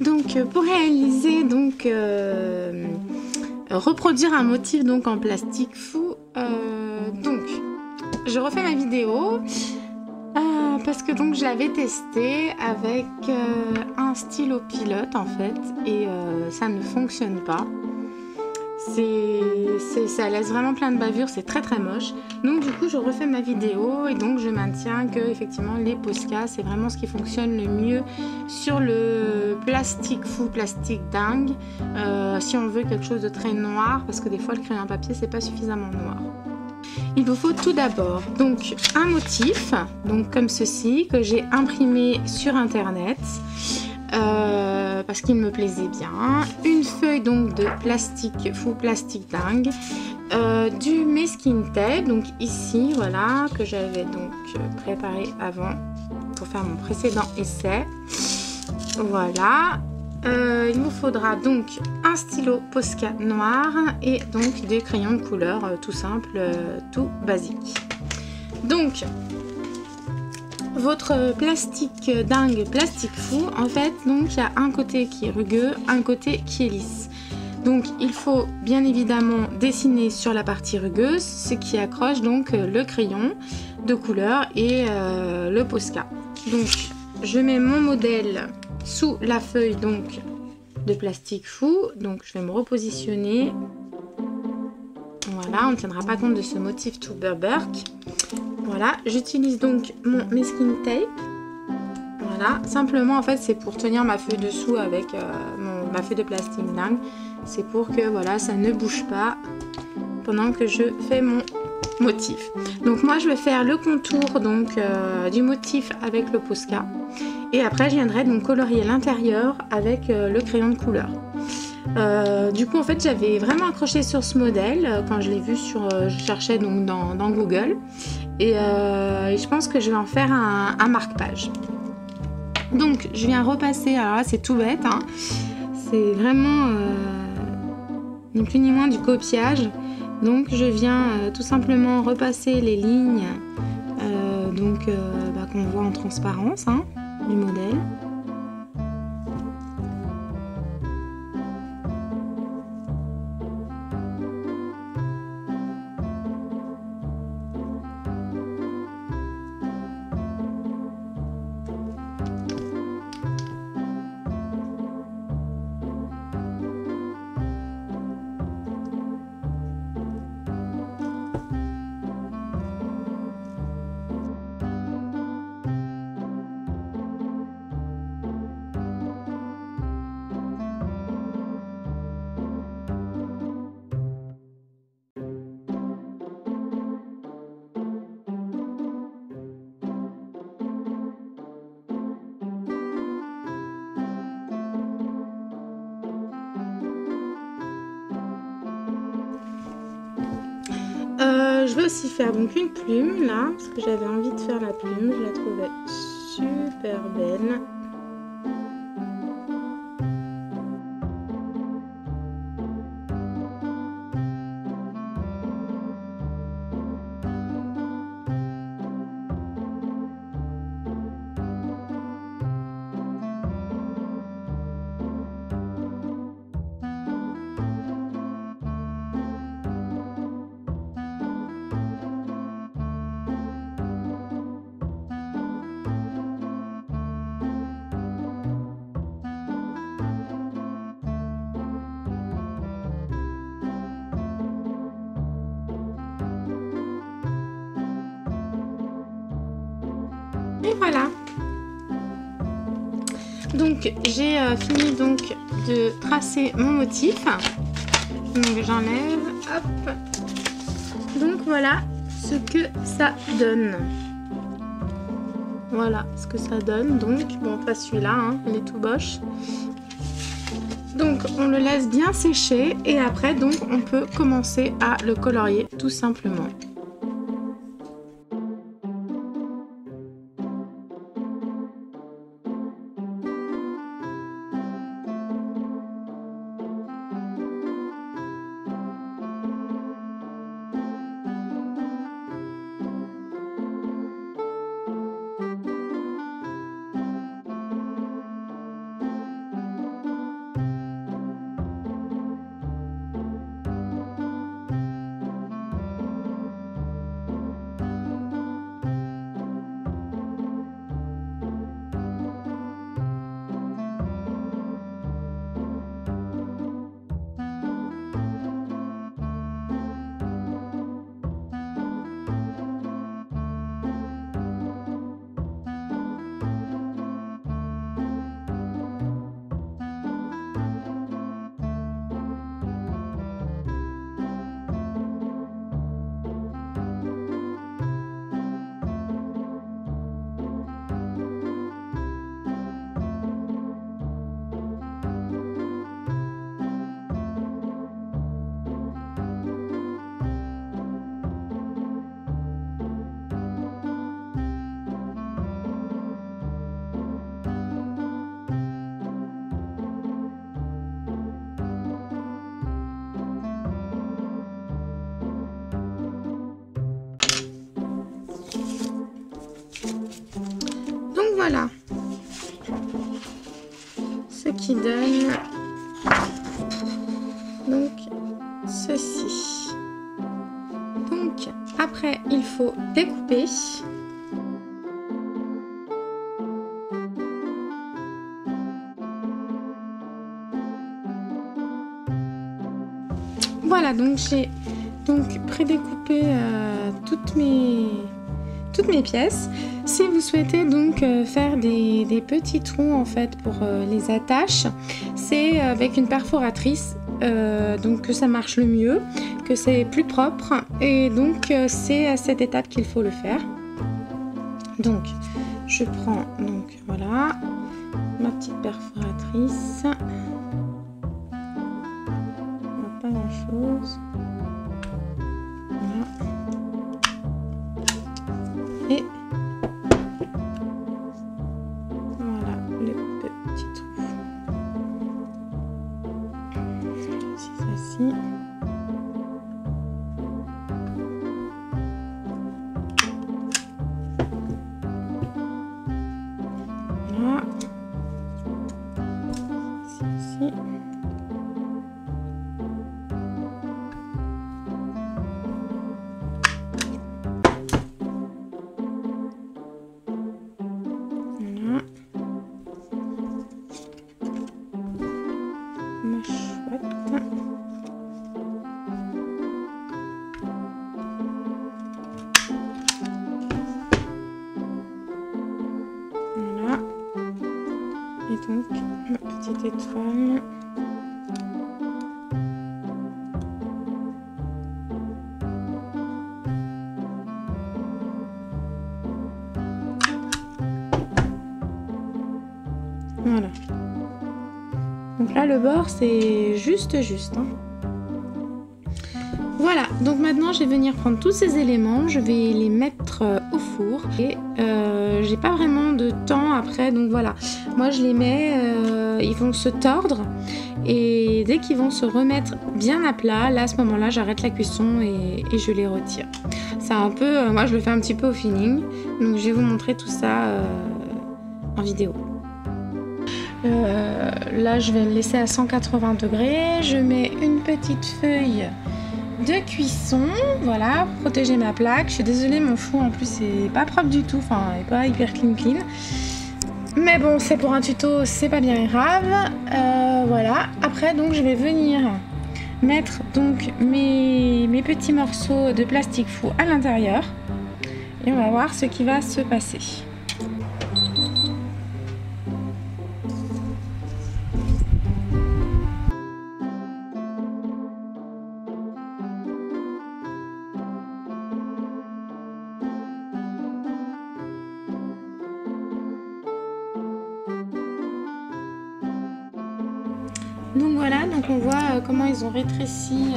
Donc pour réaliser reproduire un motif donc en plastique fou, donc je refais ma vidéo parce que donc je l'avais testé avec un stylo pilote en fait et ça ne fonctionne pas. Ça laisse vraiment plein de bavures, c'est très très moche. Donc du coup je refais ma vidéo et donc je maintiens que effectivement les Posca c'est vraiment ce qui fonctionne le mieux sur le plastique fou, plastique dingue. Si on veut quelque chose de très noir, parce que des fois le crayon papier c'est pas suffisamment noir. Il vous faut tout d'abord donc un motif, donc comme ceci, que j'ai imprimé sur internet. Parce qu'il me plaisait bien, une feuille donc de plastique fou, plastique dingue, du masking tape, donc ici voilà, que j'avais donc préparé avant pour faire mon précédent essai. Voilà, il vous faudra donc un stylo Posca noir et donc des crayons de couleur tout simple, tout basique. Donc votre plastique dingue, plastique fou, en fait, donc il y a un côté qui est rugueux, un côté qui est lisse. Donc il faut bien évidemment dessiner sur la partie rugueuse, ce qui accroche donc le crayon de couleur et le Posca. Donc je mets mon modèle sous la feuille donc de plastique fou, donc je vais me repositionner. Voilà, on ne tiendra pas compte de ce motif tout burberk. Voilà, j'utilise donc mon masking tape. Voilà, simplement en fait c'est pour tenir ma feuille dessous avec ma feuille de plastique dingue. C'est pour que voilà, ça ne bouge pas pendant que je fais mon motif. Donc moi je vais faire le contour donc du motif avec le Posca. Et après je viendrai donc colorier l'intérieur avec le crayon de couleur. Du coup en fait j'avais vraiment accroché sur ce modèle quand je l'ai vu je cherchais donc dans Google et je pense que je vais en faire un marque-page. Donc je viens repasser, alors là c'est tout bête, hein, c'est vraiment ni plus ni moins du copiage. Donc je viens tout simplement repasser les lignes qu'on voit en transparence hein, du modèle. Je vais aussi faire donc une plume là, parce que j'avais envie de faire la plume, je la trouvais super belle. Et voilà. Donc j'ai fini donc de tracer mon motif. Donc j'enlève, hop. Donc voilà ce que ça donne. Voilà ce que ça donne. Donc bon, pas celui-là, hein, il est tout boche. Donc on le laisse bien sécher et après donc on peut commencer à le colorier tout simplement. voilà ce qui donne donc ceci. Donc après il faut découper. Voilà, donc j'ai prédécoupé toutes mes pièces. Si vous souhaitez donc faire des petits trous en fait pour les attaches, c'est avec une perforatrice donc que ça marche le mieux, que c'est plus propre, et donc c'est à cette étape qu'il faut le faire. Donc je prends donc voilà ma petite perforatrice. Pas grand chose. Voilà. Et voilà le petit trou. C'est ceci. Voilà. Ceci. Voilà. Et donc ma petite étoile. Voilà. Donc là le bord c'est juste hein. Voilà, donc maintenant je vais venir prendre tous ces éléments, je vais les mettre au four et j'ai pas vraiment de temps après, donc voilà, moi je les mets, ils vont se tordre et dès qu'ils vont se remettre bien à plat, là à ce moment là j'arrête la cuisson et je les retire. C'est un peu, moi je le fais un petit peu au feeling, donc je vais vous montrer tout ça en vidéo. Là je vais le laisser à 180 degrés, je mets une petite feuille de cuisson, voilà, pour protéger ma plaque. Je suis désolée, mon four en plus c'est pas propre du tout, enfin il est pas hyper clean. Mais bon, c'est pour un tuto, c'est pas bien grave. Voilà, après donc je vais venir mettre donc mes petits morceaux de plastique fou à l'intérieur et on va voir ce qui va se passer. Donc voilà, donc on voit comment ils ont rétréci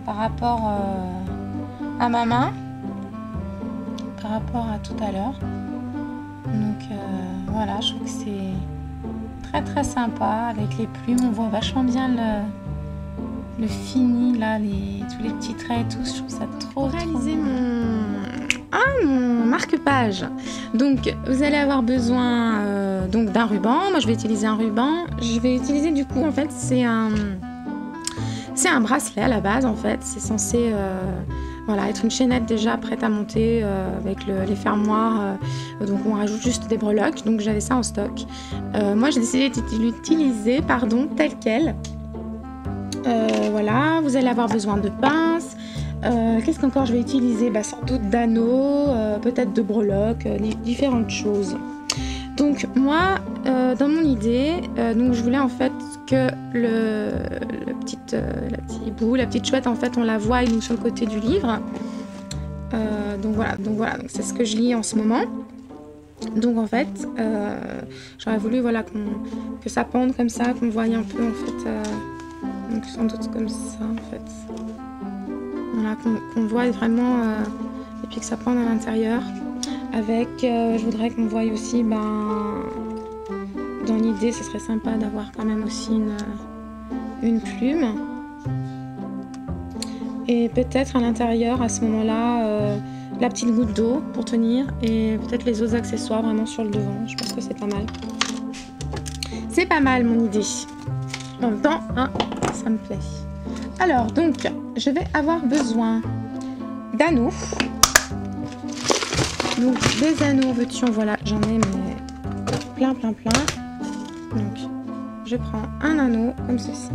par rapport à ma main, par rapport à tout à l'heure. Donc voilà, je trouve que c'est très sympa avec les plumes. On voit vachement bien le fini là, tous les petits traits et tout. Je trouve ça trop réaliser mon marque-page. Donc vous allez avoir besoin donc d'un ruban. Moi je vais utiliser un ruban. Je vais utiliser du coup en fait c'est un bracelet à la base en fait. C'est censé voilà, être une chaînette déjà prête à monter avec les fermoirs. Donc on rajoute juste des breloques. Donc j'avais ça en stock. Moi j'ai décidé de l'utiliser tel quel. Voilà, vous allez avoir besoin de pinces. Qu'est-ce qu'encore je vais utiliser? Sans doute d'anneaux, peut-être de breloques, différentes choses. Donc moi, dans mon idée, donc je voulais en fait que la petite bout, la petite chouette en fait, on la voit donc sur le côté du livre. Donc voilà, donc c'est ce que je lis en ce moment. Donc en fait, j'aurais voulu voilà que ça pende comme ça, qu'on voie un peu en fait, donc sans doute comme ça en fait. Voilà, qu'on voit vraiment et puis que ça pende à l'intérieur avec je voudrais qu'on voie aussi dans l'idée ce serait sympa d'avoir quand même aussi une plume et peut-être à l'intérieur à ce moment là la petite goutte d'eau pour tenir et peut-être les autres accessoires vraiment sur le devant. Je pense que c'est pas mal. C'est pas mal mon idée. En même temps, hein, ça me plaît. Alors donc, je vais avoir besoin d'anneaux. Donc des anneaux, veux-tu, voilà, j'en ai mais plein. Donc je prends un anneau comme ceci.